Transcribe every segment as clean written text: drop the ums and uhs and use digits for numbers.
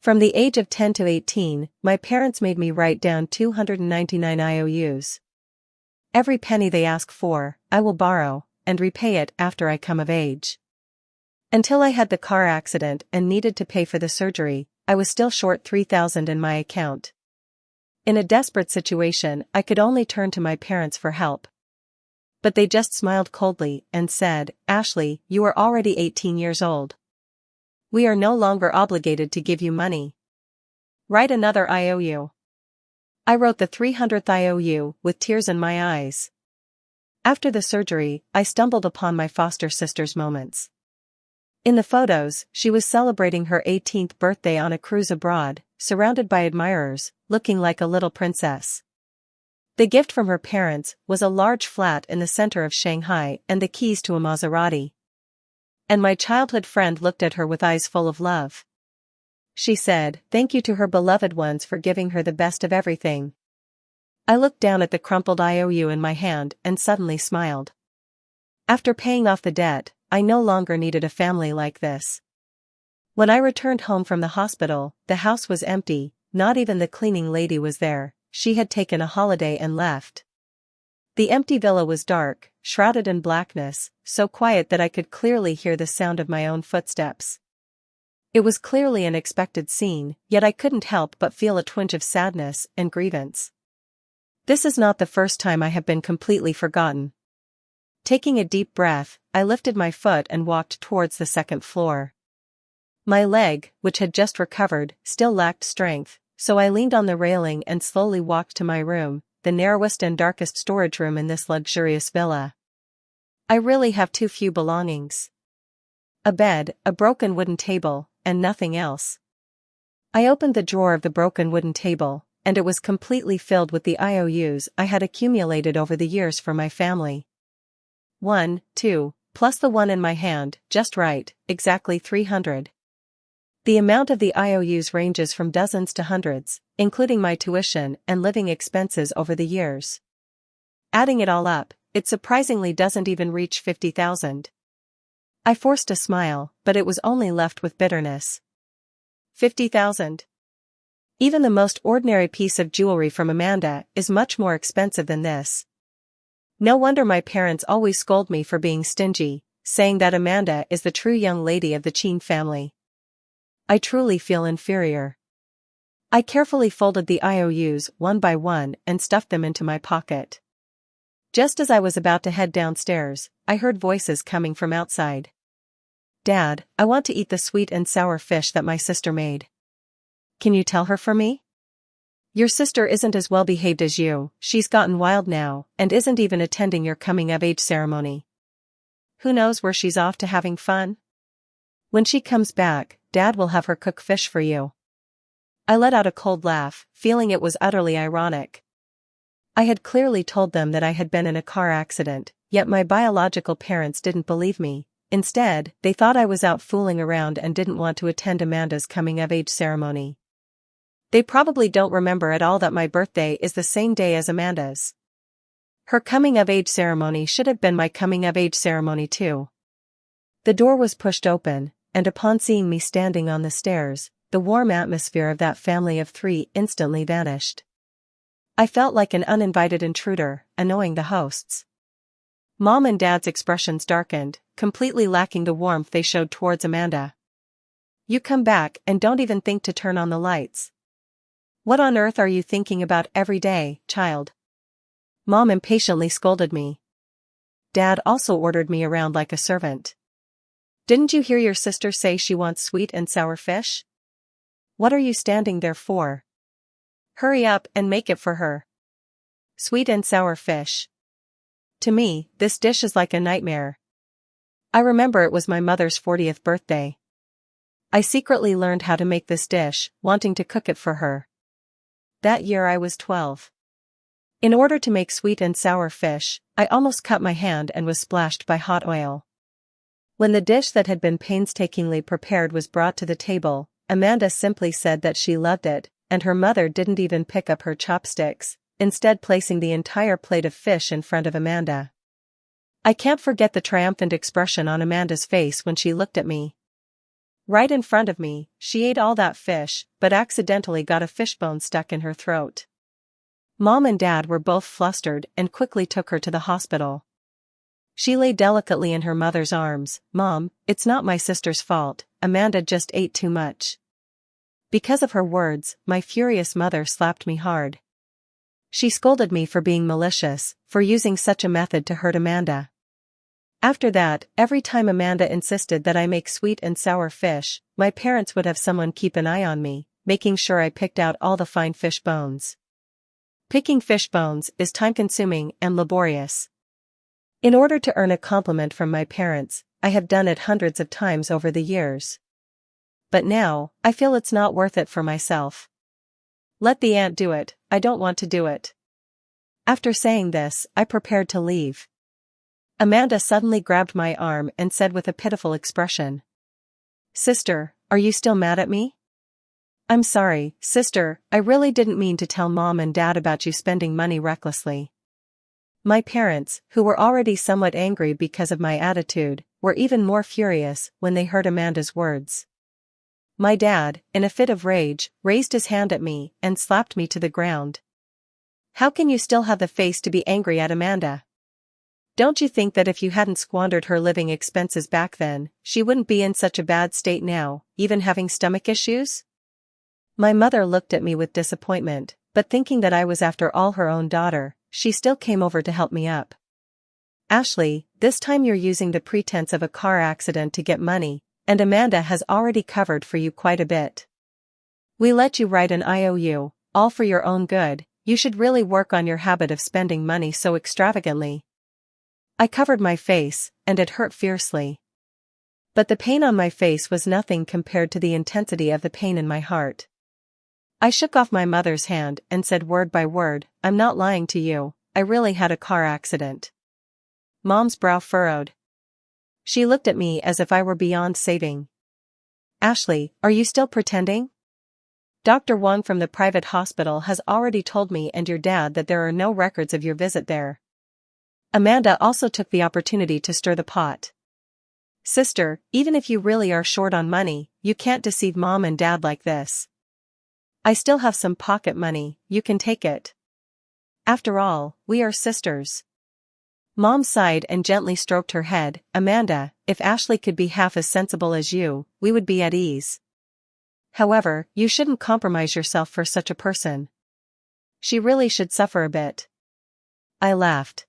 From the age of 10 to 18, my parents made me write down 299 IOUs. Every penny they ask for, I will borrow, and repay it after I come of age. Until I had the car accident and needed to pay for the surgery, I was still short $3,000 in my account. In a desperate situation, I could only turn to my parents for help. But they just smiled coldly and said, "Ashley, you are already 18 years old. We are no longer obligated to give you money. Write another IOU." I wrote the 300th IOU with tears in my eyes. After the surgery, I stumbled upon my foster sister's moments. In the photos, she was celebrating her 18th birthday on a cruise abroad, surrounded by admirers, looking like a little princess. The gift from her parents was a large flat in the center of Shanghai and the keys to a Maserati. And my childhood friend looked at her with eyes full of love. She said, "Thank you to her beloved ones for giving her the best of everything." I looked down at the crumpled IOU in my hand and suddenly smiled. After paying off the debt, I no longer needed a family like this. When I returned home from the hospital, the house was empty, not even the cleaning lady was there. She had taken a holiday and left. The empty villa was dark, shrouded in blackness, so quiet that I could clearly hear the sound of my own footsteps. It was clearly an expected scene, yet I couldn't help but feel a twinge of sadness and grievance. This is not the first time I have been completely forgotten. Taking a deep breath, I lifted my foot and walked towards the second floor. My leg, which had just recovered, still lacked strength, so I leaned on the railing and slowly walked to my room, the narrowest and darkest storage room in this luxurious villa. I really have too few belongings. A bed, a broken wooden table, and nothing else. I opened the drawer of the broken wooden table, and it was completely filled with the IOUs I had accumulated over the years for my family. 1, 2, plus the one in my hand, just right, exactly 300. The amount of the IOUs ranges from dozens to hundreds, including my tuition and living expenses over the years. Adding it all up, it surprisingly doesn't even reach 50,000. I forced a smile, but it was only left with bitterness. 50,000. Even the most ordinary piece of jewelry from Amanda is much more expensive than this. No wonder my parents always scold me for being stingy, saying that Amanda is the true young lady of the Chin family. I truly feel inferior. I carefully folded the IOUs one by one and stuffed them into my pocket. Just as I was about to head downstairs, I heard voices coming from outside. "Dad, I want to eat the sweet and sour fish that my sister made. Can you tell her for me? Your sister isn't as well behaved as you, she's gotten wild now, and isn't even attending your coming-of-age ceremony. Who knows where she's off to having fun? When she comes back, Dad will have her cook fish for you." I let out a cold laugh, feeling it was utterly ironic. I had clearly told them that I had been in a car accident, yet my biological parents didn't believe me. Instead, they thought I was out fooling around and didn't want to attend Amanda's coming-of-age ceremony. They probably don't remember at all that my birthday is the same day as Amanda's. Her coming-of-age ceremony should have been my coming-of-age ceremony too. The door was pushed open, and upon seeing me standing on the stairs, the warm atmosphere of that family of three instantly vanished. I felt like an uninvited intruder, annoying the hosts. Mom and Dad's expressions darkened, completely lacking the warmth they showed towards Amanda. "You come back and don't even think to turn on the lights. What on earth are you thinking about every day, child?" Mom impatiently scolded me. Dad also ordered me around like a servant. "Didn't you hear your sister say she wants sweet and sour fish? What are you standing there for? Hurry up and make it for her. Sweet and sour fish. To me, this dish is like a nightmare. I remember it was my mother's 40th birthday. I secretly learned how to make this dish, wanting to cook it for her. That year I was 12. In order to make sweet and sour fish, I almost cut my hand and was splashed by hot oil. When the dish that had been painstakingly prepared was brought to the table, Amanda simply said that she loved it, and her mother didn't even pick up her chopsticks, instead placing the entire plate of fish in front of Amanda. I can't forget the triumphant expression on Amanda's face when she looked at me. Right in front of me, she ate all that fish, but accidentally got a fishbone stuck in her throat. Mom and Dad were both flustered and quickly took her to the hospital. She lay delicately in her mother's arms. "Mom, it's not my sister's fault, Amanda just ate too much." Because of her words, my furious mother slapped me hard. She scolded me for being malicious, for using such a method to hurt Amanda. After that, every time Amanda insisted that I make sweet and sour fish, my parents would have someone keep an eye on me, making sure I picked out all the fine fish bones. Picking fish bones is time-consuming and laborious. In order to earn a compliment from my parents, I have done it hundreds of times over the years. But now, I feel it's not worth it for myself. Let the ant do it, I don't want to do it. After saying this, I prepared to leave. Amanda suddenly grabbed my arm and said with a pitiful expression, "Sister, are you still mad at me?" "I'm sorry, sister, I really didn't mean to tell Mom and Dad about you spending money recklessly." My parents, who were already somewhat angry because of my attitude, were even more furious when they heard Amanda's words. My dad, in a fit of rage, raised his hand at me and slapped me to the ground. "How can you still have the face to be angry at Amanda? Don't you think that if you hadn't squandered her living expenses back then, she wouldn't be in such a bad state now, even having stomach issues?" My mother looked at me with disappointment, but thinking that I was after all her own daughter, she still came over to help me up. "Ashley, this time you're using the pretense of a car accident to get money, and Amanda has already covered for you quite a bit. We let you write an IOU, all for your own good. You should really work on your habit of spending money so extravagantly." I covered my face, and it hurt fiercely. But the pain on my face was nothing compared to the intensity of the pain in my heart. I shook off my mother's hand and said word by word, "I'm not lying to you, I really had a car accident." Mom's brow furrowed. She looked at me as if I were beyond saving. "Ashley, are you still pretending? Dr. Wang from the private hospital has already told me and your dad that there are no records of your visit there." Amanda also took the opportunity to stir the pot. "Sister, even if you really are short on money, you can't deceive Mom and Dad like this. I still have some pocket money, you can take it. After all, we are sisters." Mom sighed and gently stroked her head. "Amanda, if Ashley could be half as sensible as you, we would be at ease. However, you shouldn't compromise yourself for such a person. She really should suffer a bit." I laughed.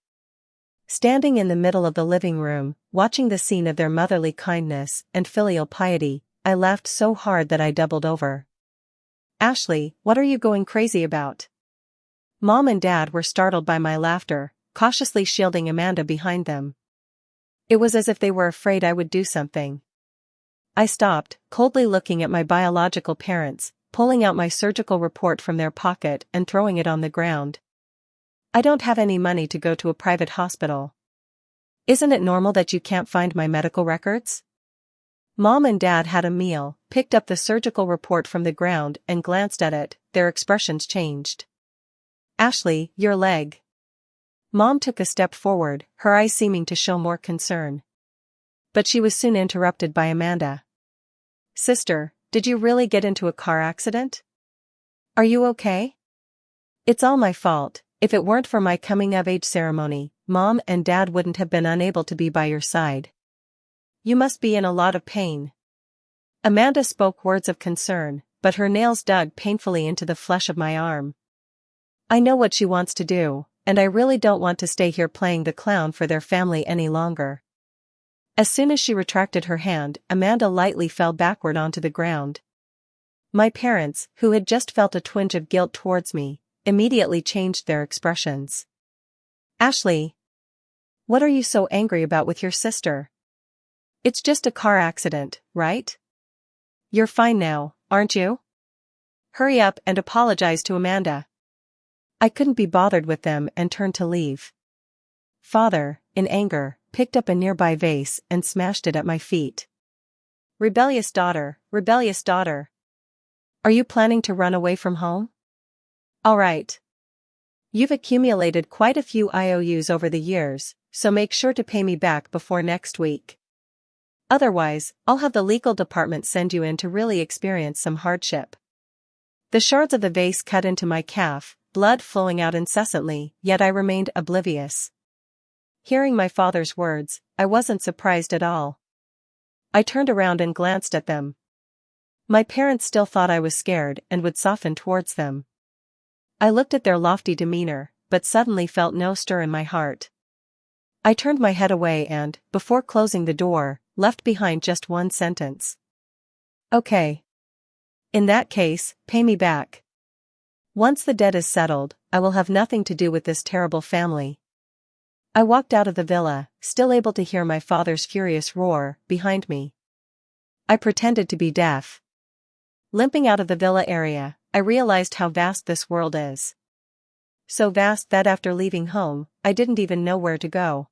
Standing in the middle of the living room, watching the scene of their motherly kindness and filial piety, I laughed so hard that I doubled over. "Ashley, what are you going crazy about?" Mom and Dad were startled by my laughter, cautiously shielding Amanda behind them. It was as if they were afraid I would do something. I stopped, coldly looking at my biological parents, pulling out my surgical report from their pocket and throwing it on the ground. "I don't have any money to go to a private hospital. Isn't it normal that you can't find my medical records?" Mom and Dad had a meal, picked up the surgical report from the ground and glanced at it, their expressions changed. "Ashley, your leg." Mom took a step forward, her eyes seeming to show more concern. But she was soon interrupted by Amanda. "Sister, did you really get into a car accident? Are you okay? It's all my fault. If it weren't for my coming-of-age ceremony, Mom and Dad wouldn't have been unable to be by your side. You must be in a lot of pain." Amanda spoke words of concern, but her nails dug painfully into the flesh of my arm. I know what she wants to do, and I really don't want to stay here playing the clown for their family any longer. As soon as she retracted her hand, Amanda lightly fell backward onto the ground. My parents, who had just felt a twinge of guilt towards me, immediately changed their expressions. "Ashley, what are you so angry about with your sister? It's just a car accident, right? You're fine now, aren't you? Hurry up and apologize to Amanda." I couldn't be bothered with them and turned to leave. Father, in anger, picked up a nearby vase and smashed it at my feet. Rebellious daughter, rebellious daughter. Are you planning to run away from home? All right. You've accumulated quite a few IOUs over the years, so make sure to pay me back before next week. Otherwise, I'll have the legal department send you in to really experience some hardship. The shards of the vase cut into my calf, blood flowing out incessantly, yet I remained oblivious. Hearing my father's words, I wasn't surprised at all. I turned around and glanced at them. My parents still thought I was scared and would soften towards them. I looked at their lofty demeanor, but suddenly felt no stir in my heart. I turned my head away and, before closing the door, left behind just one sentence. Okay. In that case, pay me back. Once the debt is settled, I will have nothing to do with this terrible family. I walked out of the villa, still able to hear my father's furious roar behind me. I pretended to be deaf. Limping out of the villa area, I realized how vast this world is. So vast that after leaving home, I didn't even know where to go.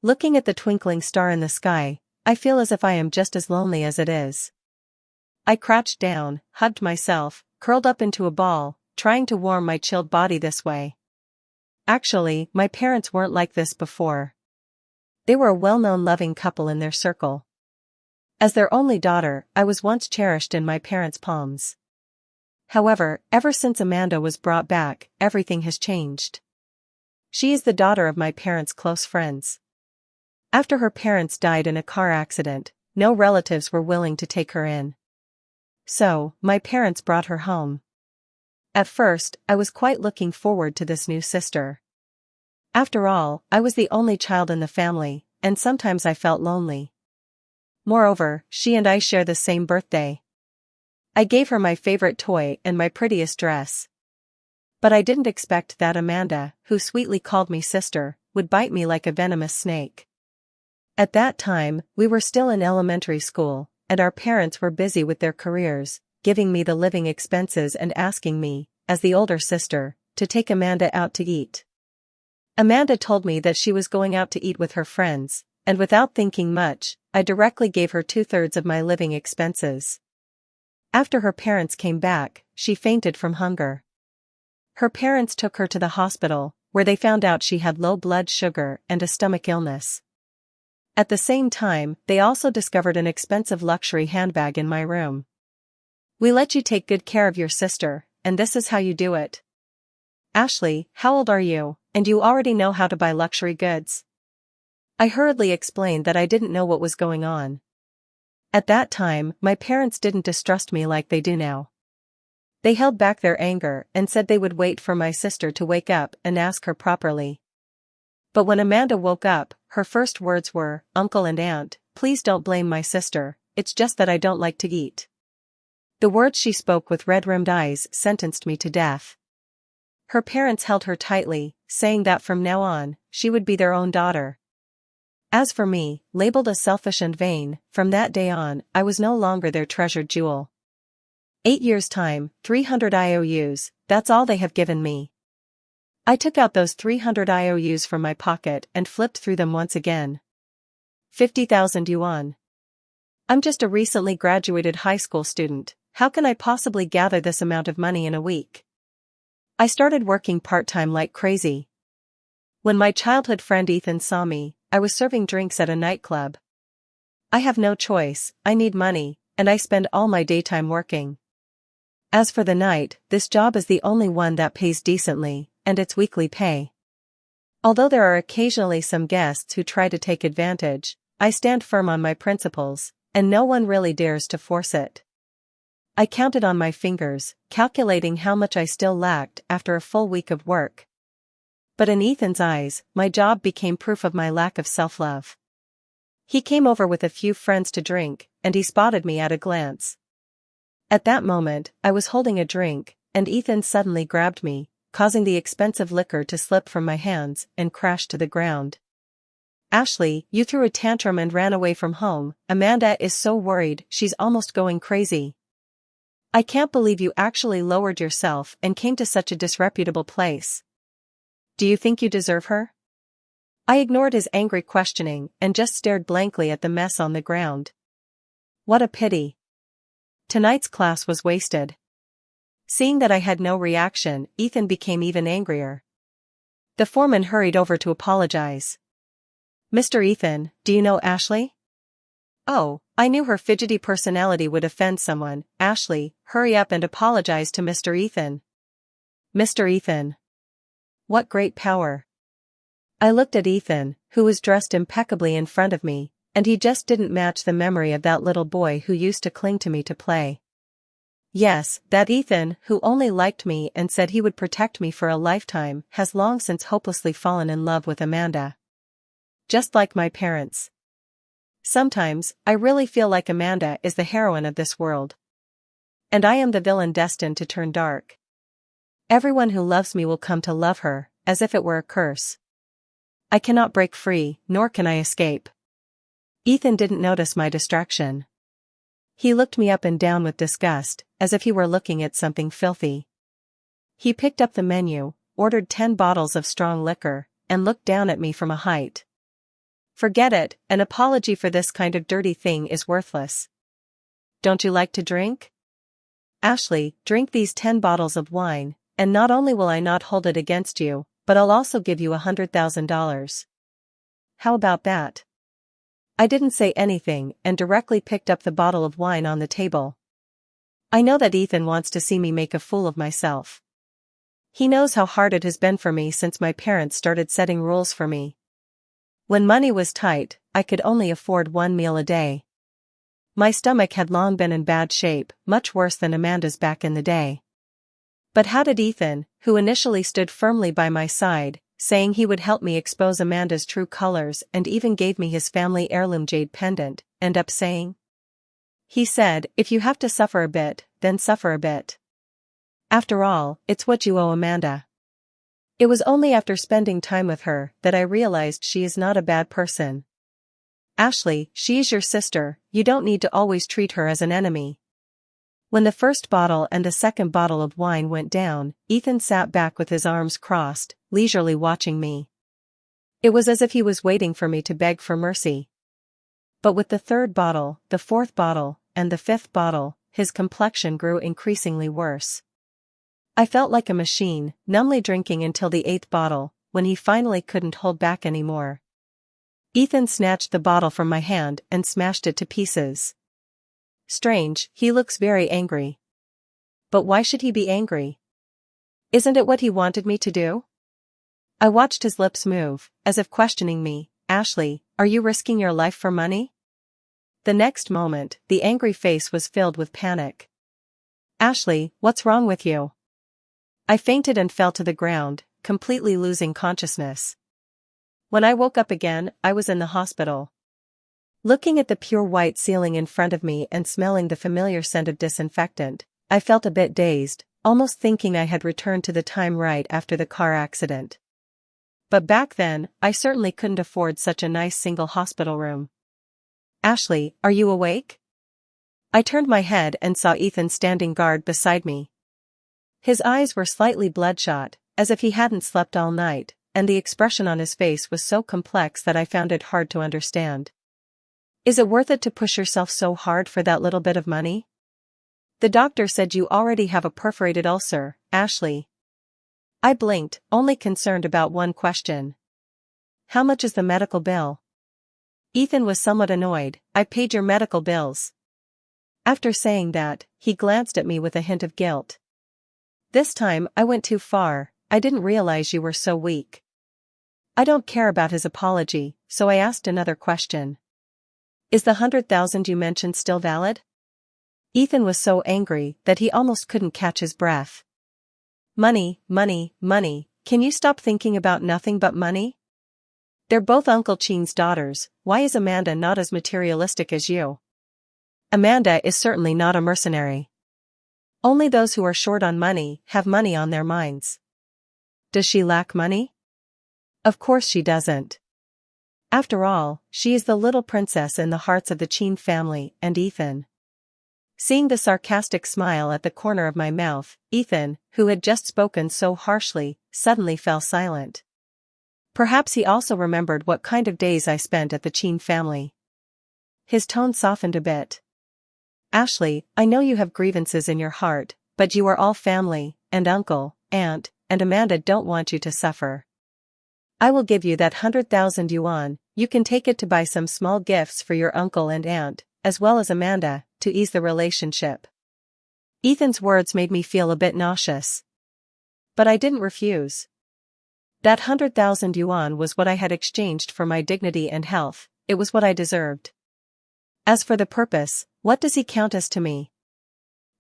Looking at the twinkling star in the sky, I feel as if I am just as lonely as it is. I crouched down, hugged myself, curled up into a ball, trying to warm my chilled body this way. Actually, my parents weren't like this before. They were a well-known loving couple in their circle. As their only daughter, I was once cherished in my parents' palms. However, ever since Amanda was brought back, everything has changed. She is the daughter of my parents' close friends. After her parents died in a car accident, no relatives were willing to take her in. So, my parents brought her home. At first, I was quite looking forward to this new sister. After all, I was the only child in the family, and sometimes I felt lonely. Moreover, she and I share the same birthday. I gave her my favorite toy and my prettiest dress. But I didn't expect that Amanda, who sweetly called me sister, would bite me like a venomous snake. At that time, we were still in elementary school, and our parents were busy with their careers, giving me the living expenses and asking me, as the older sister, to take Amanda out to eat. Amanda told me that she was going out to eat with her friends, and without thinking much, I directly gave her 2/3 of my living expenses. After her parents came back, she fainted from hunger. Her parents took her to the hospital, where they found out she had low blood sugar and a stomach illness. At the same time, they also discovered an expensive luxury handbag in my room. "We let you take good care of your sister, and this is how you do it. Ashley, how old are you, and you already know how to buy luxury goods?" I hurriedly explained that I didn't know what was going on. At that time, my parents didn't distrust me like they do now. They held back their anger and said they would wait for my sister to wake up and ask her properly. But when Amanda woke up, her first words were, "Uncle and Aunt, please don't blame my sister, it's just that I don't like to eat." The words she spoke with red-rimmed eyes sentenced me to death. Her parents held her tightly, saying that from now on, she would be their own daughter. As for me, labeled as selfish and vain, from that day on, I was no longer their treasured jewel. 8 years' time, 300 IOUs, that's all they have given me. I took out those 300 IOUs from my pocket and flipped through them once again. 50,000 yuan. I'm just a recently graduated high school student, how can I possibly gather this amount of money in a week? I started working part-time like crazy. When my childhood friend Ethan saw me, I was serving drinks at a nightclub. I have no choice, I need money, and I spend all my daytime working. As for the night, this job is the only one that pays decently, and it's weekly pay. Although there are occasionally some guests who try to take advantage, I stand firm on my principles, and no one really dares to force it. I counted on my fingers, calculating how much I still lacked after a full week of work. But in Ethan's eyes, my job became proof of my lack of self-love. He came over with a few friends to drink, and he spotted me at a glance. At that moment, I was holding a drink, and Ethan suddenly grabbed me, causing the expensive liquor to slip from my hands and crash to the ground. "Ashley, you threw a tantrum and ran away from home. Amanda is so worried, she's almost going crazy. I can't believe you actually lowered yourself and came to such a disreputable place. Do you think you deserve her?" I ignored his angry questioning and just stared blankly at the mess on the ground. What a pity. Tonight's class was wasted. Seeing that I had no reaction, Ethan became even angrier. The foreman hurried over to apologize. "Mr. Ethan, do you know Ashley?" Oh, I knew her fidgety personality would offend someone. Ashley, hurry up and apologize to Mr. Ethan. Mr. Ethan. What great power. I looked at Ethan, who was dressed impeccably in front of me, and he just didn't match the memory of that little boy who used to cling to me to play. Yes, that Ethan, who only liked me and said he would protect me for a lifetime, has long since hopelessly fallen in love with Amanda. Just like my parents. Sometimes, I really feel like Amanda is the heroine of this world. And I am the villain destined to turn dark. Everyone who loves me will come to love her, as if it were a curse. I cannot break free, nor can I escape. Ethan didn't notice my distraction. He looked me up and down with disgust, as if he were looking at something filthy. He picked up the menu, ordered 10 bottles of strong liquor, and looked down at me from a height. Forget it, an apology for this kind of dirty thing is worthless. Don't you like to drink? Ashley, drink these 10 bottles of wine, and not only will I not hold it against you, but I'll also give you $100,000. How about that? I didn't say anything and directly picked up the bottle of wine on the table. I know that Ethan wants to see me make a fool of myself. He knows how hard it has been for me since my parents started setting rules for me. When money was tight, I could only afford 1 meal a day. My stomach had long been in bad shape, much worse than Amanda's back in the day. But how did Ethan, who initially stood firmly by my side, saying he would help me expose Amanda's true colors and even gave me his family heirloom jade pendant, end up saying? He said, if you have to suffer a bit, then suffer a bit. After all, it's what you owe Amanda. It was only after spending time with her that I realized she is not a bad person. Ashley, she is your sister, you don't need to always treat her as an enemy. When the first bottle and the second bottle of wine went down, Ethan sat back with his arms crossed, leisurely watching me. It was as if he was waiting for me to beg for mercy. But with the third bottle, the fourth bottle, and the fifth bottle, his complexion grew increasingly worse. I felt like a machine, numbly drinking until the 8th bottle, when he finally couldn't hold back anymore. Ethan snatched the bottle from my hand and smashed it to pieces. Strange, he looks very angry. But why should he be angry? Isn't it what he wanted me to do? I watched his lips move, as if questioning me. Ashley, are you risking your life for money? The next moment, the angry face was filled with panic. Ashley, what's wrong with you? I fainted and fell to the ground, completely losing consciousness. When I woke up again, I was in the hospital. Looking at the pure white ceiling in front of me and smelling the familiar scent of disinfectant, I felt a bit dazed, almost thinking I had returned to the time right after the car accident. But back then, I certainly couldn't afford such a nice single hospital room. Ashley, are you awake? I turned my head and saw Ethan standing guard beside me. His eyes were slightly bloodshot, as if he hadn't slept all night, and the expression on his face was so complex that I found it hard to understand. Is it worth it to push yourself so hard for that little bit of money? The doctor said you already have a perforated ulcer, Ashley. I blinked, only concerned about one question. How much is the medical bill? Ethan was somewhat annoyed. I paid your medical bills. After saying that, he glanced at me with a hint of guilt. This time, I went too far. I didn't realize you were so weak. I don't care about his apology, so I asked another question. Is the 100,000 you mentioned still valid? Ethan was so angry that he almost couldn't catch his breath. Money, money, money, can you stop thinking about nothing but money? They're both Uncle Cheen's daughters, why is Amanda not as materialistic as you? Amanda is certainly not a mercenary. Only those who are short on money have money on their minds. Does she lack money? Of course she doesn't. After all, she is the little princess in the hearts of the Cheen family and Ethan. Seeing the sarcastic smile at the corner of my mouth, Ethan, who had just spoken so harshly, suddenly fell silent. Perhaps he also remembered what kind of days I spent at the Cheen family. His tone softened a bit. Ashley, I know you have grievances in your heart, but you are all family, and uncle, aunt, and Amanda don't want you to suffer. I will give you that 100,000 yuan, You can take it to buy some small gifts for your uncle and aunt, as well as Amanda, to ease the relationship. Ethan's words made me feel a bit nauseous. But I didn't refuse. That 100,000 yuan was what I had exchanged for my dignity and health. It was what I deserved. As for the purpose, what does he count as to me?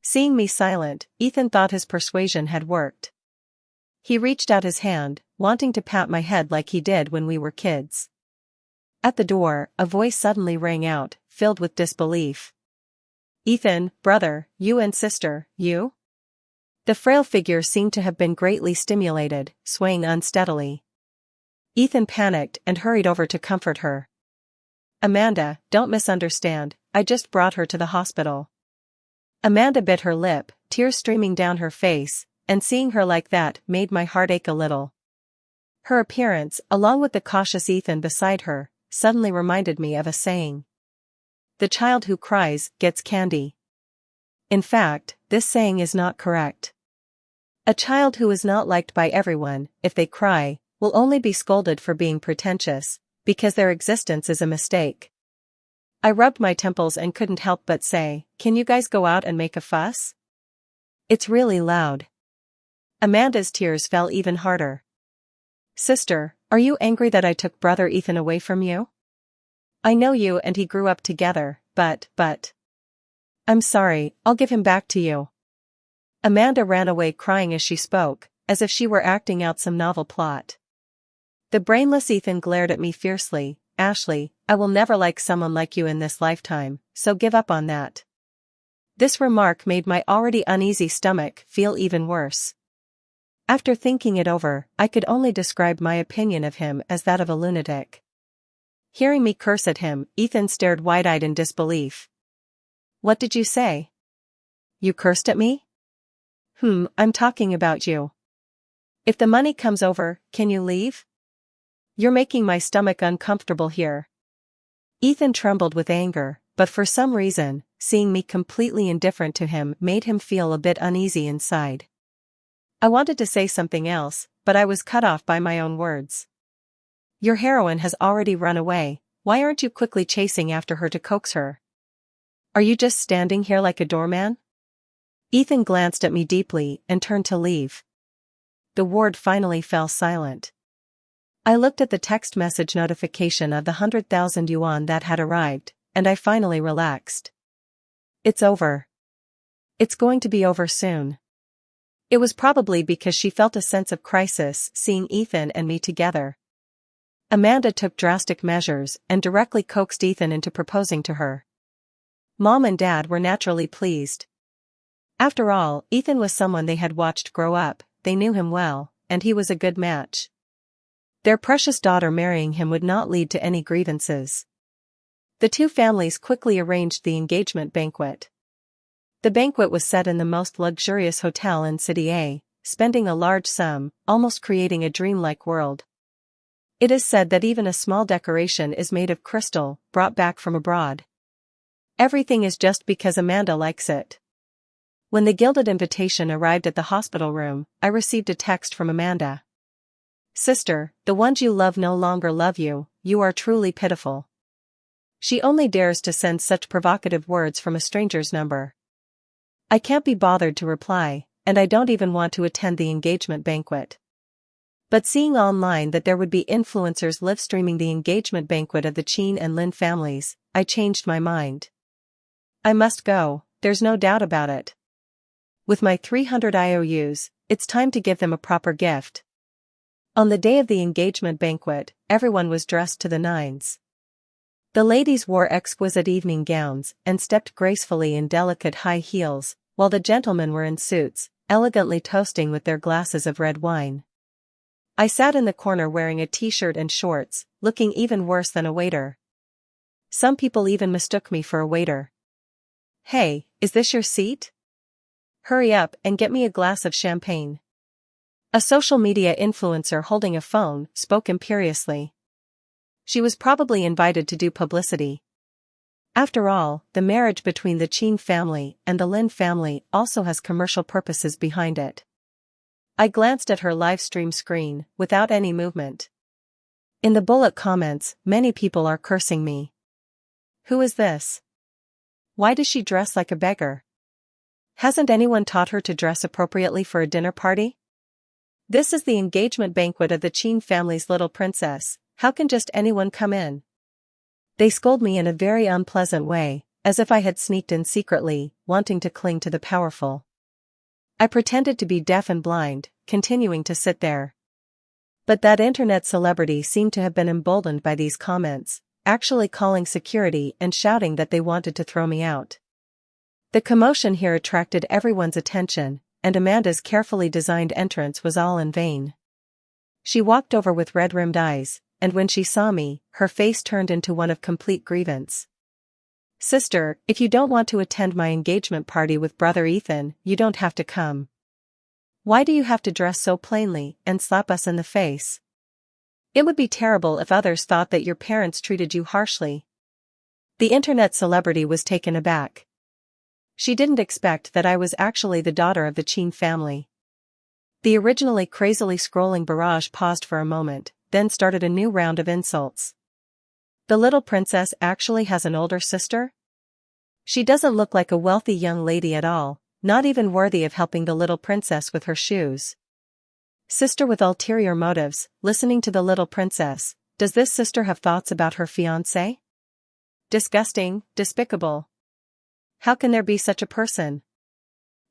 Seeing me silent, Ethan thought his persuasion had worked. He reached out his hand, wanting to pat my head like he did when we were kids. At the door, a voice suddenly rang out, filled with disbelief. Ethan, brother, you and sister, you? The frail figure seemed to have been greatly stimulated, swaying unsteadily. Ethan panicked and hurried over to comfort her. Amanda, don't misunderstand, I just brought her to the hospital. Amanda bit her lip, tears streaming down her face, and seeing her like that made my heart ache a little. Her appearance, along with the cautious Ethan beside her, suddenly reminded me of a saying. The child who cries gets candy. In fact, this saying is not correct. A child who is not liked by everyone, if they cry, will only be scolded for being pretentious, because their existence is a mistake. I rubbed my temples and couldn't help but say, can you guys go out and make a fuss? It's really loud. Amanda's tears fell even harder. Sister, are you angry that I took brother Ethan away from you? I know you and he grew up together, but. I'm sorry, I'll give him back to you. Amanda ran away crying as she spoke, as if she were acting out some novel plot. The brainless Ethan glared at me fiercely. Ashley, I will never like someone like you in this lifetime, so give up on that. This remark made my already uneasy stomach feel even worse. After thinking it over, I could only describe my opinion of him as that of a lunatic. Hearing me curse at him, Ethan stared wide-eyed in disbelief. What did you say? You cursed at me? I'm talking about you. If the money comes over, can you leave? You're making my stomach uncomfortable here. Ethan trembled with anger, but for some reason, seeing me completely indifferent to him made him feel a bit uneasy inside. I wanted to say something else, but I was cut off by my own words. Your heroine has already run away, why aren't you quickly chasing after her to coax her? Are you just standing here like a doorman? Ethan glanced at me deeply and turned to leave. The ward finally fell silent. I looked at the text message notification of the 100,000 yuan that had arrived, and I finally relaxed. It's over. It's going to be over soon. It was probably because she felt a sense of crisis seeing Ethan and me together. Amanda took drastic measures and directly coaxed Ethan into proposing to her. Mom and Dad were naturally pleased. After all, Ethan was someone they had watched grow up, they knew him well, and he was a good match. Their precious daughter marrying him would not lead to any grievances. The two families quickly arranged the engagement banquet. The banquet was set in the most luxurious hotel in City A, spending a large sum, almost creating a dreamlike world. It is said that even a small decoration is made of crystal, brought back from abroad. Everything is just because Amanda likes it. When the gilded invitation arrived at the hospital room, I received a text from Amanda. Sister, the ones you love no longer love you, you are truly pitiful. She only dares to send such provocative words from a stranger's number. I can't be bothered to reply, and I don't even want to attend the engagement banquet. But seeing online that there would be influencers live streaming the engagement banquet of the Chin and Lin families, I changed my mind. I must go, there's no doubt about it. With my 300 IOUs, it's time to give them a proper gift. On the day of the engagement banquet, everyone was dressed to the nines. The ladies wore exquisite evening gowns and stepped gracefully in delicate high heels, while the gentlemen were in suits, elegantly toasting with their glasses of red wine. I sat in the corner wearing a t-shirt and shorts, looking even worse than a waiter. Some people even mistook me for a waiter. Hey, is this your seat? Hurry up and get me a glass of champagne. A social media influencer holding a phone spoke imperiously. She was probably invited to do publicity. After all, the marriage between the Chin family and the Lin family also has commercial purposes behind it. I glanced at her live stream screen, without any movement. In the bullet comments, many people are cursing me. Who is this? Why does she dress like a beggar? Hasn't anyone taught her to dress appropriately for a dinner party? This is the engagement banquet of the Qin family's little princess. How can just anyone come in? They scold me in a very unpleasant way, as if I had sneaked in secretly, wanting to cling to the powerful. I pretended to be deaf and blind, continuing to sit there. But that internet celebrity seemed to have been emboldened by these comments, actually calling security and shouting that they wanted to throw me out. The commotion here attracted everyone's attention, and Amanda's carefully designed entrance was all in vain. She walked over with red-rimmed eyes, and when she saw me, her face turned into one of complete grievance. "Sister, if you don't want to attend my engagement party with brother Ethan, you don't have to come. Why do you have to dress so plainly and slap us in the face? It would be terrible if others thought that your parents treated you harshly." The internet celebrity was taken aback. She didn't expect that I was actually the daughter of the Qin family. The originally crazily scrolling barrage paused for a moment, then started a new round of insults. The little princess actually has an older sister? She doesn't look like a wealthy young lady at all, not even worthy of helping the little princess with her shoes. Sister with ulterior motives, listening to the little princess. Does this sister have thoughts about her fiancé? Disgusting, despicable. How can there be such a person?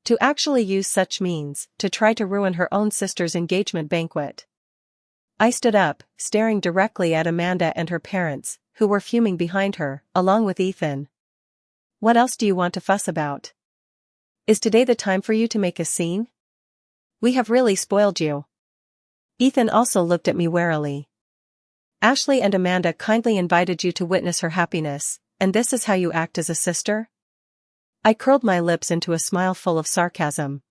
To actually use such means, to try to ruin her own sister's engagement banquet. I stood up, staring directly at Amanda and her parents, who were fuming behind her, along with Ethan. What else do you want to fuss about? Is today the time for you to make a scene? We have really spoiled you. Ethan also looked at me warily. Ashley and Amanda kindly invited you to witness her happiness, and this is how you act as a sister? I curled my lips into a smile full of sarcasm.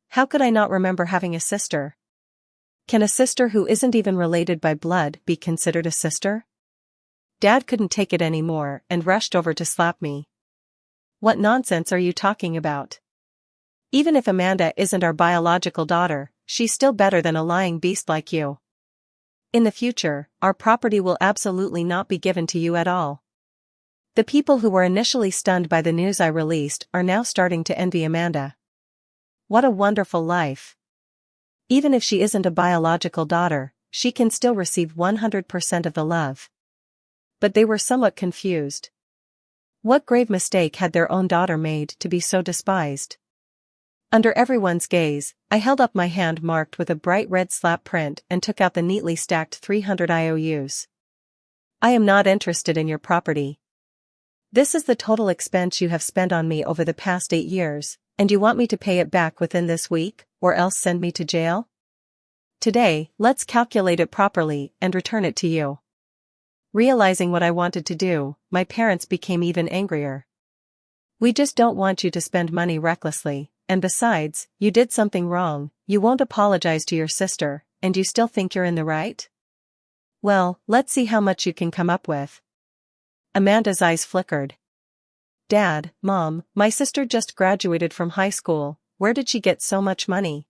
How could I not remember having a sister? Can a sister who isn't even related by blood be considered a sister? Dad couldn't take it anymore and rushed over to slap me. What nonsense are you talking about? Even if Amanda isn't our biological daughter, she's still better than a lying beast like you. In the future, our property will absolutely not be given to you at all. The people who were initially stunned by the news I released are now starting to envy Amanda. What a wonderful life. Even if she isn't a biological daughter, she can still receive 100% of the love. But they were somewhat confused. What grave mistake had their own daughter made to be so despised? Under everyone's gaze, I held up my hand marked with a bright red slap print and took out the neatly stacked 300 IOUs. I am not interested in your property. This is the total expense you have spent on me over the past 8 years, and you want me to pay it back within this week, or else send me to jail? Today, let's calculate it properly and return it to you. Realizing what I wanted to do, my parents became even angrier. We just don't want you to spend money recklessly, and besides, you did something wrong, you won't apologize to your sister, and you still think you're in the right? Well, let's see how much you can come up with. Amanda's eyes flickered. Dad, Mom, my sister just graduated from high school, where did she get so much money?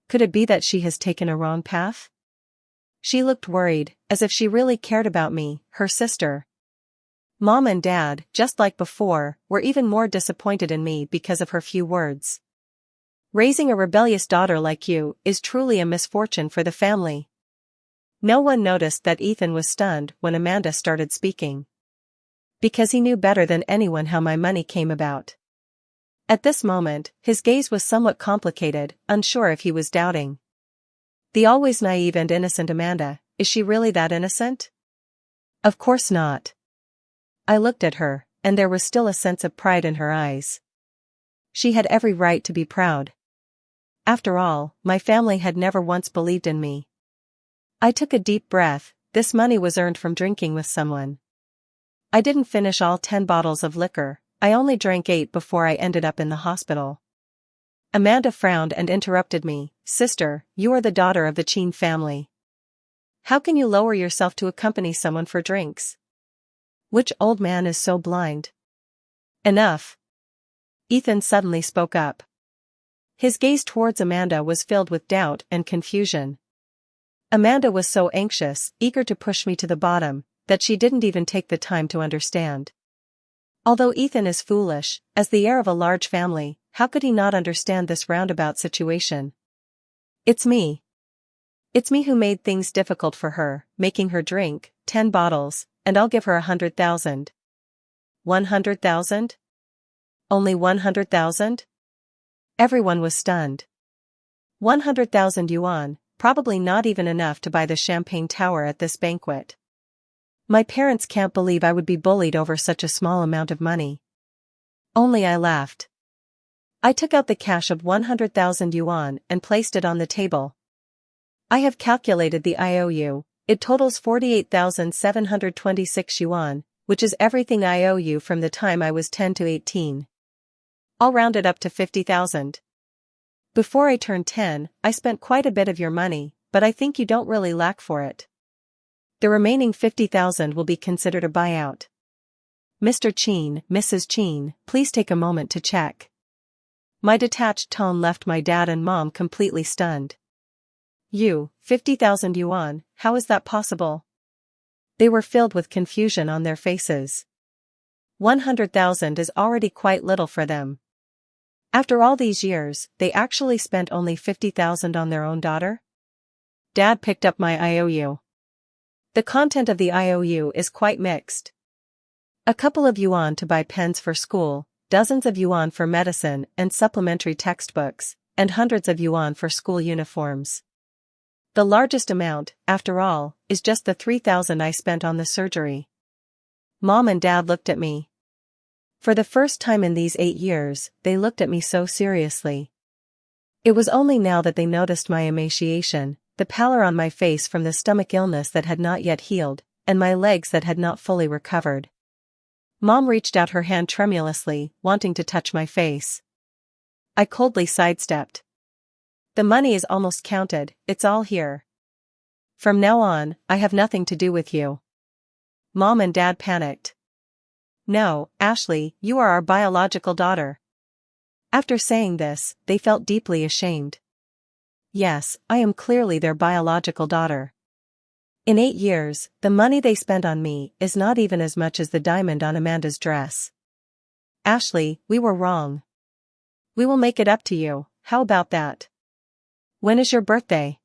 Could it be that she has taken a wrong path? She looked worried, as if she really cared about me, her sister. Mom and Dad, just like before, were even more disappointed in me because of her few words. Raising a rebellious daughter like you is truly a misfortune for the family. No one noticed that Ethan was stunned when Amanda started speaking. Because he knew better than anyone how my money came about. At this moment, his gaze was somewhat complicated, unsure if he was doubting. The always naive and innocent Amanda, is she really that innocent? Of course not. I looked at her, and there was still a sense of pride in her eyes. She had every right to be proud. After all, my family had never once believed in me. I took a deep breath. This money was earned from drinking with someone. I didn't finish all 10 bottles of liquor, I only drank 8 before I ended up in the hospital. Amanda frowned and interrupted me. Sister, you are the daughter of the Qin family. How can you lower yourself to accompany someone for drinks? Which old man is so blind? Enough. Ethan suddenly spoke up. His gaze towards Amanda was filled with doubt and confusion. Amanda was so anxious, eager to push me to the bottom, that she didn't even take the time to understand. Although Ethan is foolish, as the heir of a large family, how could he not understand this roundabout situation? It's me. It's me who made things difficult for her, making her drink 10 bottles, and I'll give her 100,000. 100,000? Only 100,000? Everyone was stunned. 100,000 yuan, probably not even enough to buy the champagne tower at this banquet. My parents can't believe I would be bullied over such a small amount of money. Only I laughed. I took out the cash of 100,000 yuan and placed it on the table. I have calculated the IOU, it totals 48,726 yuan, which is everything I owe you from the time I was 10 to 18. I'll round it up to 50,000. Before I turned 10, I spent quite a bit of your money, but I think you don't really lack for it. The remaining 50,000 will be considered a buyout. Mr. Qin, Mrs. Qin, please take a moment to check. My detached tone left my dad and mom completely stunned. 50,000 yuan, how is that possible? They were filled with confusion on their faces. 100,000 is already quite little for them. After all these years, they actually spent only 50,000 on their own daughter? Dad picked up my IOU. The content of the IOU is quite mixed. A couple of yuan to buy pens for school, dozens of yuan for medicine and supplementary textbooks, and hundreds of yuan for school uniforms. The largest amount, after all, is just the 3,000 I spent on the surgery. Mom and Dad looked at me. For the first time in these 8 years, they looked at me so seriously. It was only now that they noticed my emaciation, the pallor on my face from the stomach illness that had not yet healed, and my legs that had not fully recovered. Mom reached out her hand tremulously, wanting to touch my face. I coldly sidestepped. The money is almost counted, it's all here. From now on, I have nothing to do with you. Mom and Dad panicked. No, Ashley, you are our biological daughter. After saying this, they felt deeply ashamed. Yes, I am clearly their biological daughter. In 8 years, the money they spent on me is not even as much as the diamond on Amanda's dress. Ashley, we were wrong. We will make it up to you, how about that? When is your birthday?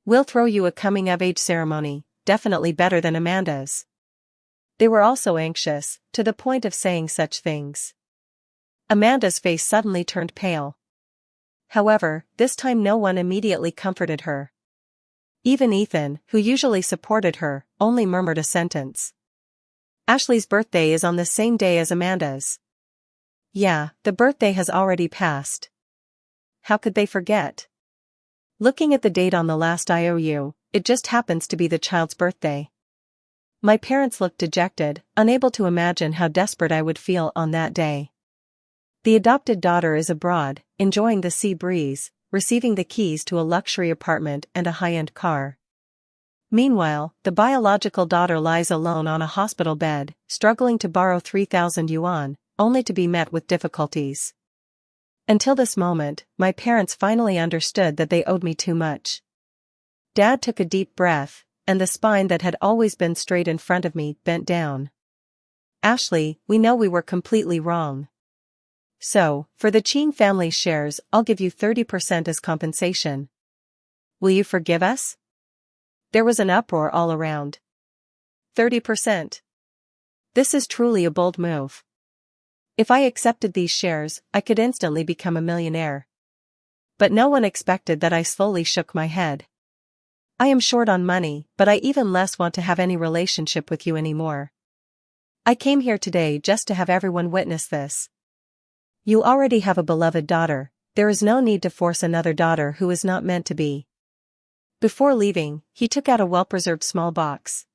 We'll throw you a coming-of-age ceremony, definitely better than Amanda's. They were also anxious, to the point of saying such things. Amanda's face suddenly turned pale. However, this time no one immediately comforted her. Even Ethan, who usually supported her, only murmured a sentence. Ashley's birthday is on the same day as Amanda's. Yeah, the birthday has already passed. How could they forget? Looking at the date on the last IOU, it just happens to be the child's birthday. My parents looked dejected, unable to imagine how desperate I would feel on that day. The adopted daughter is abroad, enjoying the sea breeze, receiving the keys to a luxury apartment and a high-end car. Meanwhile, the biological daughter lies alone on a hospital bed, struggling to borrow 3,000 yuan, only to be met with difficulties. Until this moment, my parents finally understood that they owed me too much. Dad took a deep breath, and the spine that had always been straight in front of me bent down. Ashley, we know we were completely wrong. So, for the Qin family's shares, I'll give you 30% as compensation. Will you forgive us? There was an uproar all around. 30%. This is truly a bold move. If I accepted these shares, I could instantly become a millionaire. But no one expected that. I slowly shook my head. I am short on money, but I even less want to have any relationship with you anymore. I came here today just to have everyone witness this. You already have a beloved daughter, there is no need to force another daughter who is not meant to be. Before leaving, he took out a well-preserved small box.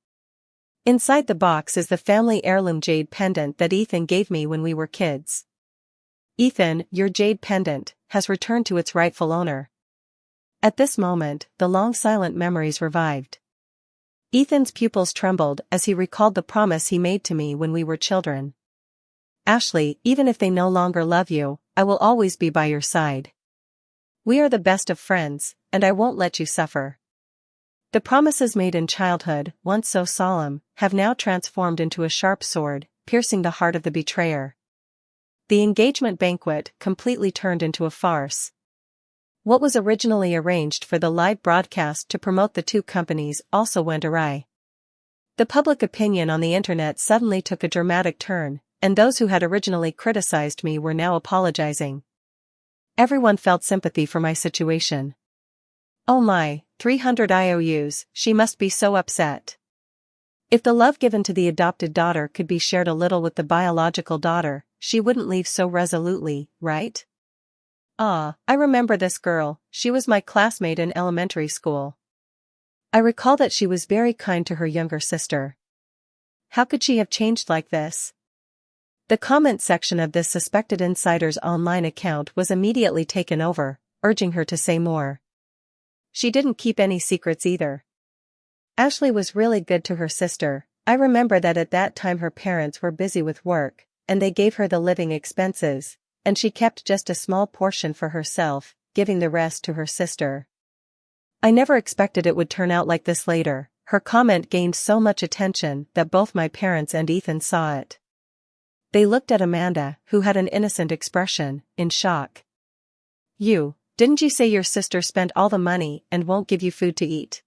Inside the box is the family heirloom jade pendant that Ethan gave me when we were kids. Ethan, your jade pendant has returned to its rightful owner. At this moment, the long silent memories revived. Ethan's pupils trembled as he recalled the promise he made to me when we were children. Ashley, even if they no longer love you, I will always be by your side. We are the best of friends, and I won't let you suffer. The promises made in childhood, once so solemn, have now transformed into a sharp sword, piercing the heart of the betrayer. The engagement banquet completely turned into a farce. What was originally arranged for the live broadcast to promote the two companies also went awry. The public opinion on the internet suddenly took a dramatic turn, and those who had originally criticized me were now apologizing. Everyone felt sympathy for my situation. Oh my, 300 IOUs, she must be so upset. If the love given to the adopted daughter could be shared a little with the biological daughter, she wouldn't leave so resolutely, right? Ah, I remember this girl, she was my classmate in elementary school. I recall that she was very kind to her younger sister. How could she have changed like this? The comment section of this suspected insider's online account was immediately taken over, urging her to say more. She didn't keep any secrets either. Ashley was really good to her sister. I remember that at that time her parents were busy with work, and they gave her the living expenses, and she kept just a small portion for herself, giving the rest to her sister. I never expected it would turn out like this later. Her comment gained so much attention that both my parents and Ethan saw it. They looked at Amanda, who had an innocent expression, in shock. Didn't you say your sister spent all the money and won't give you food to eat?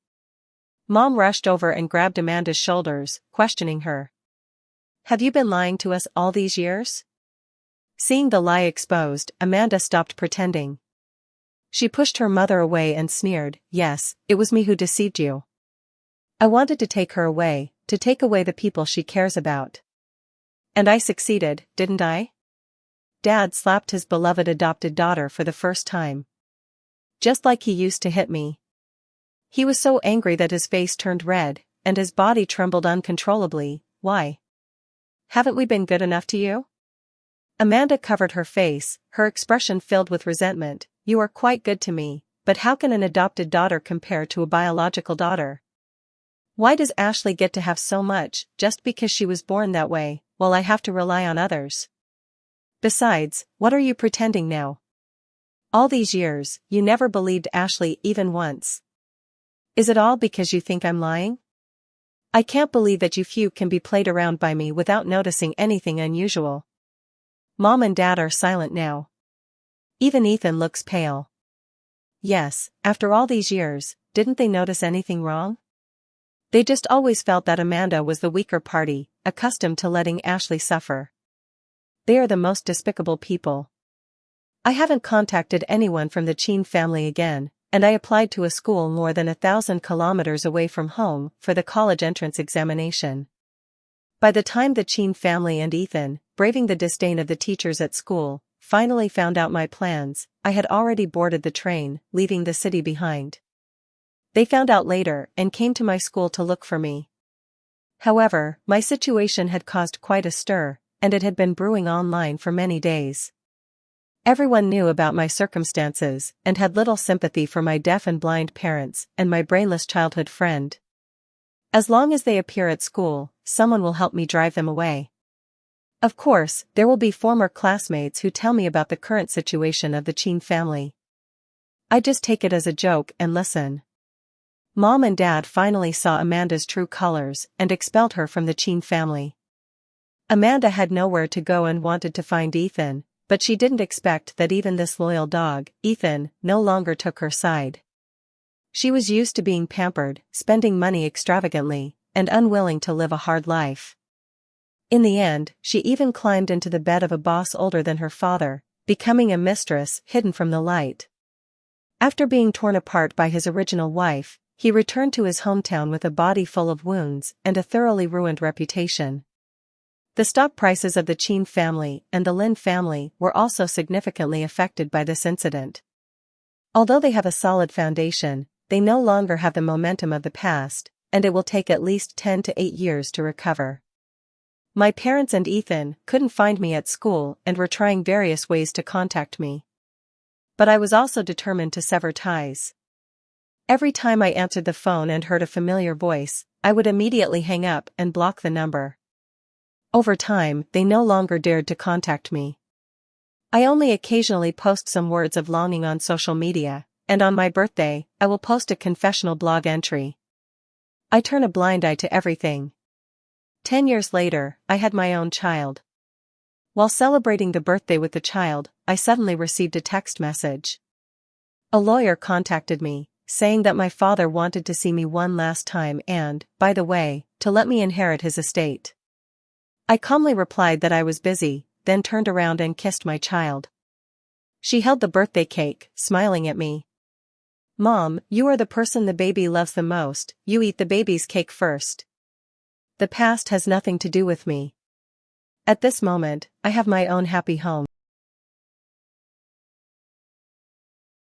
Mom rushed over and grabbed Amanda's shoulders, questioning her. Have you been lying to us all these years? Seeing the lie exposed, Amanda stopped pretending. She pushed her mother away and sneered, yes, it was me who deceived you. I wanted to take her away, to take away the people she cares about. And I succeeded, didn't I? Dad slapped his beloved adopted daughter for the first time. Just like he used to hit me. He was so angry that his face turned red, and his body trembled uncontrollably. Why? Haven't we been good enough to you? Amanda covered her face, her expression filled with resentment. You are quite good to me, but how can an adopted daughter compare to a biological daughter? Why does Ashley get to have so much, just because she was born that way, while I have to rely on others? Besides, what are you pretending now? All these years, you never believed Ashley even once. Is it all because you think I'm lying? I can't believe that you few can be played around by me without noticing anything unusual. Mom and Dad are silent now. Even Ethan looks pale. Yes, after all these years, didn't they notice anything wrong? They just always felt that Amanda was the weaker party, accustomed to letting Ashley suffer. They are the most despicable people. I haven't contacted anyone from the Cheen family again, and I applied to a school more than 1,000 kilometers away from home for the college entrance examination. By the time the Cheen family and Ethan, braving the disdain of the teachers at school, finally found out my plans, I had already boarded the train, leaving the city behind. They found out later and came to my school to look for me. However, my situation had caused quite a stir, and it had been brewing online for many days. Everyone knew about my circumstances and had little sympathy for my deaf and blind parents and my brainless childhood friend. As long as they appear at school, someone will help me drive them away. Of course, there will be former classmates who tell me about the current situation of the Cheen family. I just take it as a joke and listen. Mom and Dad finally saw Amanda's true colors and expelled her from the Cheen family. Amanda had nowhere to go and wanted to find Ethan, but she didn't expect that even this loyal dog, Ethan, no longer took her side. She was used to being pampered, spending money extravagantly, and unwilling to live a hard life. In the end, she even climbed into the bed of a boss older than her father, becoming a mistress hidden from the light. After being torn apart by his original wife, he returned to his hometown with a body full of wounds and a thoroughly ruined reputation. The stock prices of the Cheen family and the Lin family were also significantly affected by this incident. Although they have a solid foundation, they no longer have the momentum of the past, and it will take at least 10 to 8 years to recover. My parents and Ethan couldn't find me at school and were trying various ways to contact me. But I was also determined to sever ties. Every time I answered the phone and heard a familiar voice, I would immediately hang up and block the number. Over time, they no longer dared to contact me. I only occasionally post some words of longing on social media, and on my birthday, I will post a confessional blog entry. I turn a blind eye to everything. 10 years later, I had my own child. While celebrating the birthday with the child, I suddenly received a text message. A lawyer contacted me, saying that my father wanted to see me one last time and, by the way, to let me inherit his estate. I calmly replied that I was busy, then turned around and kissed my child. She held the birthday cake, smiling at me. "Mom, you are the person the baby loves the most, you eat the baby's cake first." The past has nothing to do with me. At this moment, I have my own happy home.